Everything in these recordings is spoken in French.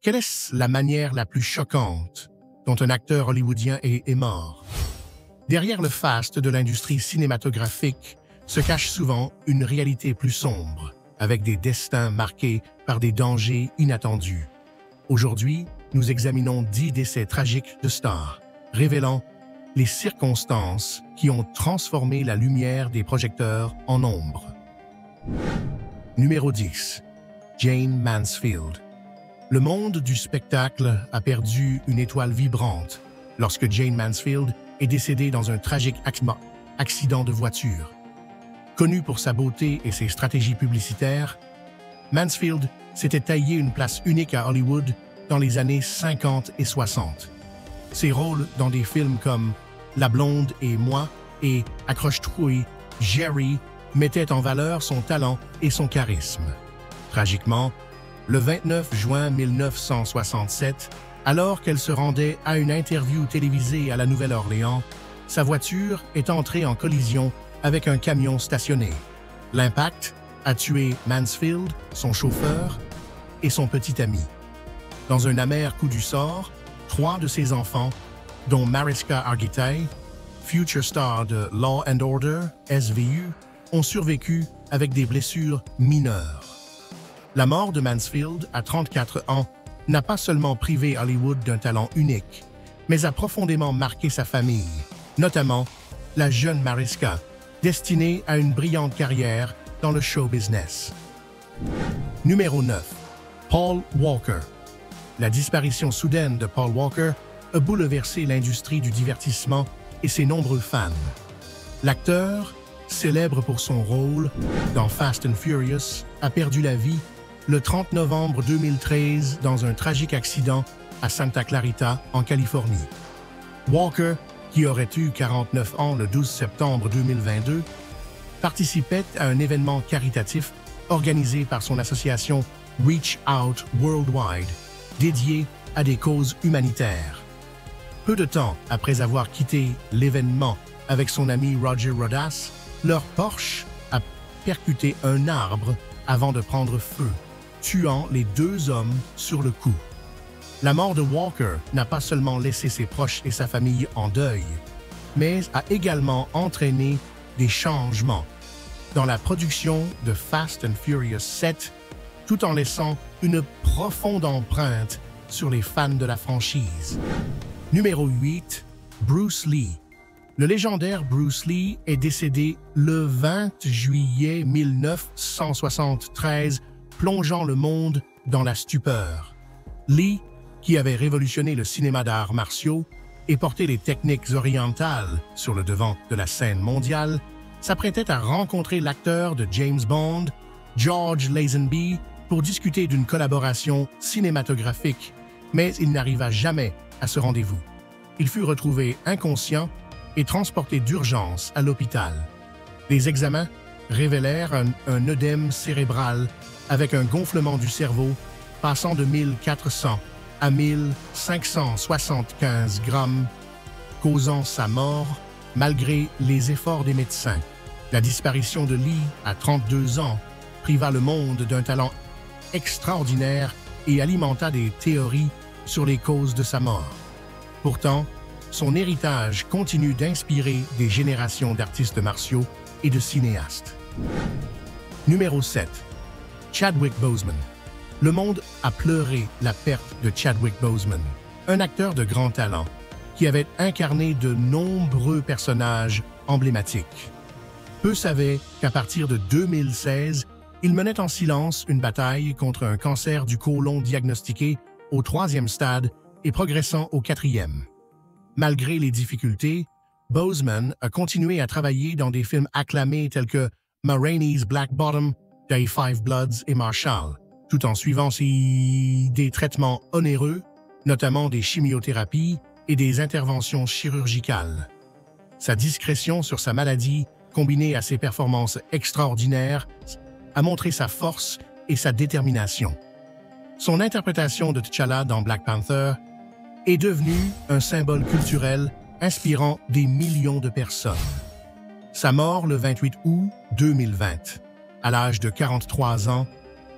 Quelle est la manière la plus choquante dont un acteur hollywoodien est mort? Derrière le faste de l'industrie cinématographique se cache souvent une réalité plus sombre, avec des destins marqués par des dangers inattendus. Aujourd'hui, nous examinons 10 décès tragiques de stars, révélant les circonstances qui ont transformé la lumière des projecteurs en ombre. Numéro 10. Jayne Mansfield. Le monde du spectacle a perdu une étoile vibrante lorsque Jayne Mansfield est décédée dans un tragique accident de voiture. Connue pour sa beauté et ses stratégies publicitaires, Mansfield s'était taillé une place unique à Hollywood dans les années 50 et 60. Ses rôles dans des films comme La blonde et moi et Accroche-toi, Jerry mettaient en valeur son talent et son charisme. Tragiquement, le 29 juin 1967, alors qu'elle se rendait à une interview télévisée à la Nouvelle-Orléans, sa voiture est entrée en collision avec un camion stationné. L'impact a tué Mansfield, son chauffeur et son petit ami. Dans un amer coup du sort, 3 de ses enfants, dont Mariska Hargitay, future star de Law & Order, SVU, ont survécu avec des blessures mineures. La mort de Mansfield, à 34 ans, n'a pas seulement privé Hollywood d'un talent unique, mais a profondément marqué sa famille, notamment la jeune Mariska, destinée à une brillante carrière dans le show business. Numéro 9. Paul Walker. La disparition soudaine de Paul Walker a bouleversé l'industrie du divertissement et ses nombreux fans. L'acteur, célèbre pour son rôle dans Fast and Furious, a perdu la vie le 30 novembre 2013 dans un tragique accident à Santa Clarita, en Californie. Walker, qui aurait eu 49 ans le 12 septembre 2022, participait à un événement caritatif organisé par son association Reach Out Worldwide, dédié à des causes humanitaires. Peu de temps après avoir quitté l'événement avec son ami Roger Rodas, leur Porsche a percuté un arbre avant de prendre feu, tuant les 2 hommes sur le coup. La mort de Walker n'a pas seulement laissé ses proches et sa famille en deuil, mais a également entraîné des changements dans la production de Fast and Furious 7, tout en laissant une profonde empreinte sur les fans de la franchise. Numéro 8. Bruce Lee. Le légendaire Bruce Lee est décédé le 20 juillet 1973, plongeant le monde dans la stupeur. Lee, qui avait révolutionné le cinéma d'arts martiaux et porté les techniques orientales sur le devant de la scène mondiale, s'apprêtait à rencontrer l'acteur de James Bond, George Lazenby, pour discuter d'une collaboration cinématographique, mais il n'arriva jamais à ce rendez-vous. Il fut retrouvé inconscient et transporté d'urgence à l'hôpital. Les examens révélèrent un œdème cérébral avec un gonflement du cerveau passant de 1400 à 1575 grammes, causant sa mort malgré les efforts des médecins. La disparition de Lee à 32 ans priva le monde d'un talent extraordinaire et alimenta des théories sur les causes de sa mort. Pourtant, son héritage continue d'inspirer des générations d'artistes martiaux et de cinéastes. Numéro 7. Chadwick Boseman. Le monde a pleuré la perte de Chadwick Boseman, un acteur de grand talent qui avait incarné de nombreux personnages emblématiques. Peu savaient qu'à partir de 2016, il menait en silence une bataille contre un cancer du côlon diagnostiqué au 3e stade et progressant au 4e. Malgré les difficultés, Boseman a continué à travailler dans des films acclamés tels que Ma Rainey's Black Bottom, Day 5 Bloods et Marshall, tout en suivant des traitements onéreux, notamment des chimiothérapies et des interventions chirurgicales. Sa discrétion sur sa maladie, combinée à ses performances extraordinaires, a montré sa force et sa détermination. Son interprétation de T'Challa dans Black Panther est devenue un symbole culturel inspirant des millions de personnes. Sa mort le 28 août 2020, à l'âge de 43 ans,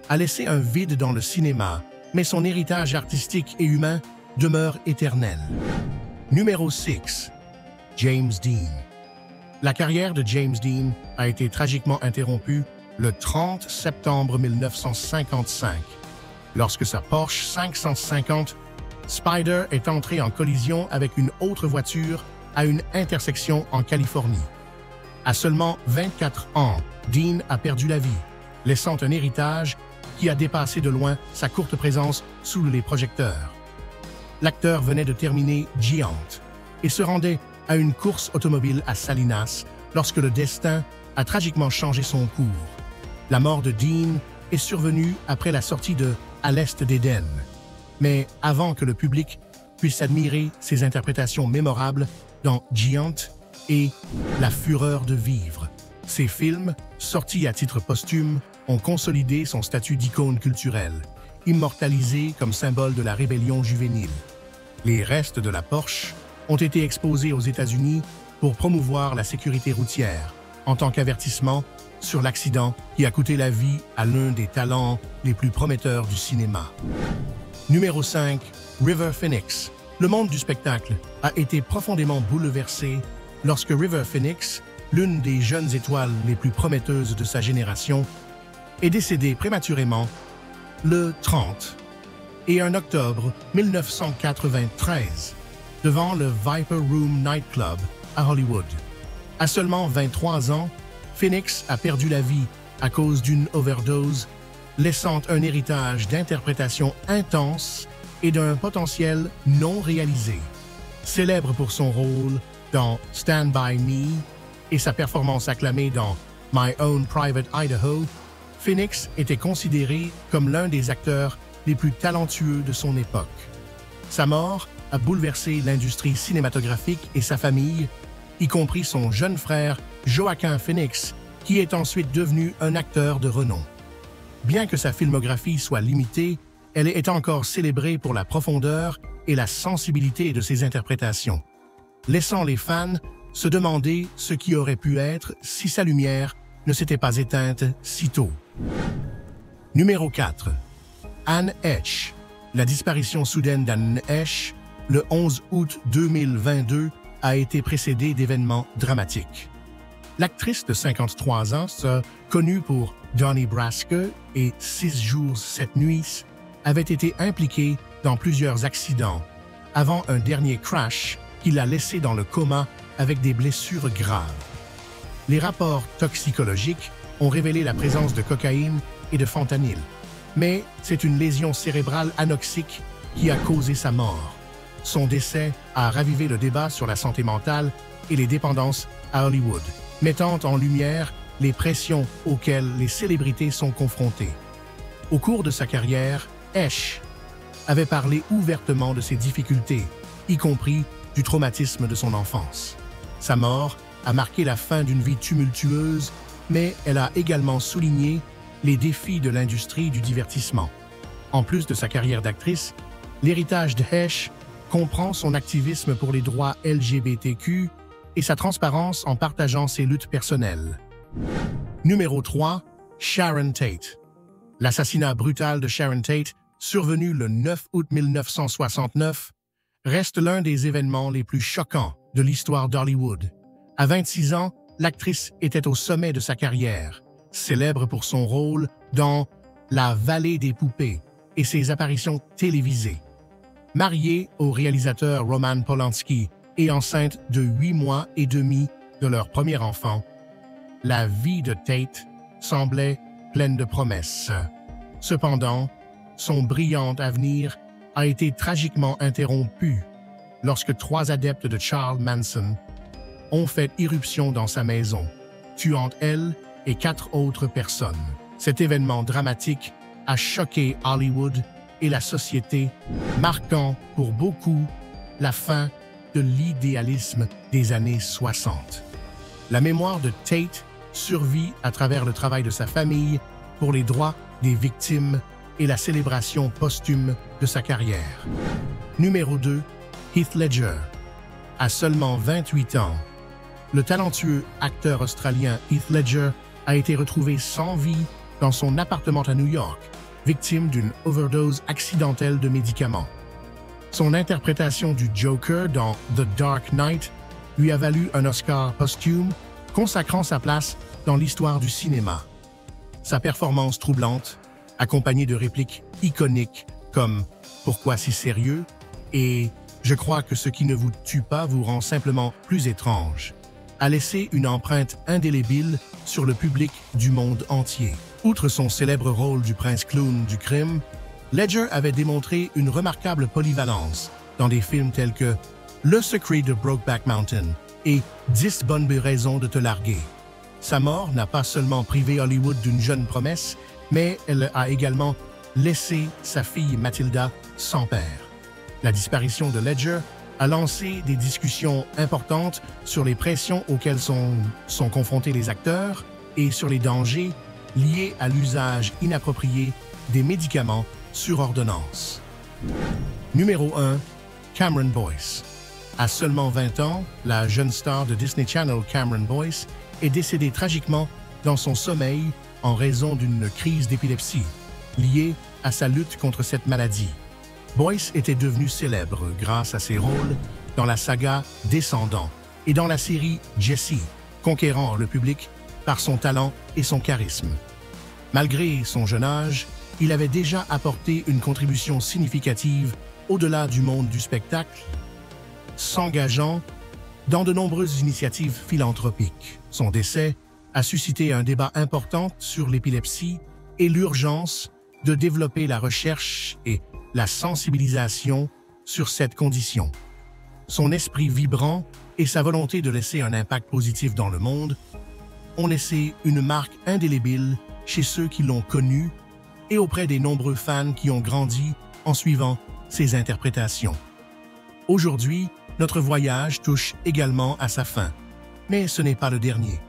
a laissé un vide dans le cinéma mais son héritage artistique et humain demeure éternel. Numéro 6. James Dean. La carrière de James Dean a été tragiquement interrompue le 30 septembre 1955, lorsque sa Porsche 550 Spyder est entrée en collision avec une autre voiture à une intersection en Californie. À seulement 24 ans, Dean a perdu la vie, laissant un héritage qui a dépassé de loin sa courte présence sous les projecteurs. L'acteur venait de terminer Giant et se rendait à une course automobile à Salinas lorsque le destin a tragiquement changé son cours. La mort de Dean est survenue après la sortie de À l'Est d'Éden, mais avant que le public puisse admirer ses interprétations mémorables dans Giant et La Fureur de vivre. Ces films, sortis à titre posthume, ont consolidé son statut d'icône culturelle, immortalisé comme symbole de la rébellion juvénile. Les restes de la Porsche ont été exposés aux États-Unis pour promouvoir la sécurité routière, en tant qu'avertissement sur l'accident qui a coûté la vie à l'un des talents les plus prometteurs du cinéma. Numéro 5. River Phoenix. Le monde du spectacle a été profondément bouleversé lorsque River Phoenix, l'une des jeunes étoiles les plus prometteuses de sa génération, est décédée prématurément le 30 et 1 octobre 1993 devant le Viper Room Nightclub à Hollywood. À seulement 23 ans, Phoenix a perdu la vie à cause d'une overdose, laissant un héritage d'interprétation intense et d'un potentiel non réalisé. Célèbre pour son rôle dans Stand By Me et sa performance acclamée dans My Own Private Idaho, Phoenix était considéré comme l'un des acteurs les plus talentueux de son époque. Sa mort a bouleversé l'industrie cinématographique et sa famille, y compris son jeune frère Joaquin Phoenix, qui est ensuite devenu un acteur de renom. Bien que sa filmographie soit limitée, elle est encore célébrée pour la profondeur et la sensibilité de ses interprétations, laissant les fans se demander ce qui aurait pu être si sa lumière ne s'était pas éteinte si tôt. Numéro 4. Anne Heche. La disparition soudaine d'Anne Heche, le 11 août 2022, a été précédée d'événements dramatiques. L'actrice de 53 ans, connue pour Donnie Brasco et 6 jours, 7 nuits, avait été impliquée dans plusieurs accidents, avant un dernier crash qui l'a laissée dans le coma avec des blessures graves. Les rapports toxicologiques ont révélé la présence de cocaïne et de fentanyl, mais c'est une lésion cérébrale anoxique qui a causé sa mort. Son décès a ravivé le débat sur la santé mentale et les dépendances à Hollywood, mettant en lumière les pressions auxquelles les célébrités sont confrontées. Au cours de sa carrière, Heche avait parlé ouvertement de ses difficultés, y compris du traumatisme de son enfance. Sa mort a marqué la fin d'une vie tumultueuse, mais elle a également souligné les défis de l'industrie du divertissement. En plus de sa carrière d'actrice, l'héritage de Heche comprend son activisme pour les droits LGBTQ et sa transparence en partageant ses luttes personnelles. Numéro 3. Sharon Tate. L'assassinat brutal de Sharon Tate, survenu le 9 août 1969, reste l'un des événements les plus choquants de l'histoire d'Hollywood. À 26 ans, l'actrice était au sommet de sa carrière, célèbre pour son rôle dans La Vallée des poupées et ses apparitions télévisées. Mariée au réalisateur Roman Polanski et enceinte de 8 mois et demi de leur premier enfant, la vie de Tate semblait pleine de promesses. Cependant, son brillant avenir a été tragiquement interrompu lorsque 3 adeptes de Charles Manson ont fait irruption dans sa maison, tuant elle et 4 autres personnes. Cet événement dramatique a choqué Hollywood et la société, marquant pour beaucoup la fin de l'idéalisme des années 60. La mémoire de Tate survit à travers le travail de sa famille pour les droits des victimes et la célébration posthume de sa carrière. Numéro 2. Heath Ledger. À seulement 28 ans, le talentueux acteur australien Heath Ledger a été retrouvé sans vie dans son appartement à New York, victime d'une overdose accidentelle de médicaments. Son interprétation du Joker dans The Dark Knight lui a valu un Oscar posthume, consacrant sa place dans l'histoire du cinéma. Sa performance troublante, accompagnée de répliques iconiques comme « Pourquoi si sérieux ?» et « Je crois que ce qui ne vous tue pas vous rend simplement plus étrange », a laissé une empreinte indélébile sur le public du monde entier. Outre son célèbre rôle du prince clown du crime, Ledger avait démontré une remarquable polyvalence dans des films tels que Le secret de Brokeback Mountain et 10 bonnes raisons de te larguer. Sa mort n'a pas seulement privé Hollywood d'une jeune promesse, mais elle a également laissé sa fille Matilda sans père. La disparition de Ledger a lancé des discussions importantes sur les pressions auxquelles sont confrontés les acteurs et sur les dangers liés à l'usage inapproprié des médicaments sur ordonnance. Numéro 1. Cameron Boyce. À seulement 20 ans, la jeune star de Disney Channel Cameron Boyce est décédée tragiquement dans son sommeil en raison d'une crise d'épilepsie liée à sa lutte contre cette maladie. Boyce était devenu célèbre grâce à ses rôles dans la saga Descendants et dans la série Jessie, conquérant le public par son talent et son charisme. Malgré son jeune âge, il avait déjà apporté une contribution significative au-delà du monde du spectacle, s'engageant dans de nombreuses initiatives philanthropiques. Son décès a suscité un débat important sur l'épilepsie et l'urgence de développer la recherche et la sensibilisation sur cette condition. Son esprit vibrant et sa volonté de laisser un impact positif dans le monde ont laissé une marque indélébile chez ceux qui l'ont connu et auprès des nombreux fans qui ont grandi en suivant ses interprétations. Aujourd'hui, notre voyage touche également à sa fin, mais ce n'est pas le dernier.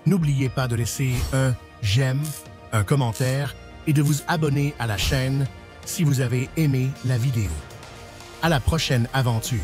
N'oubliez pas de laisser un j'aime, un commentaire et de vous abonner à la chaîne si vous avez aimé la vidéo. À la prochaine aventure!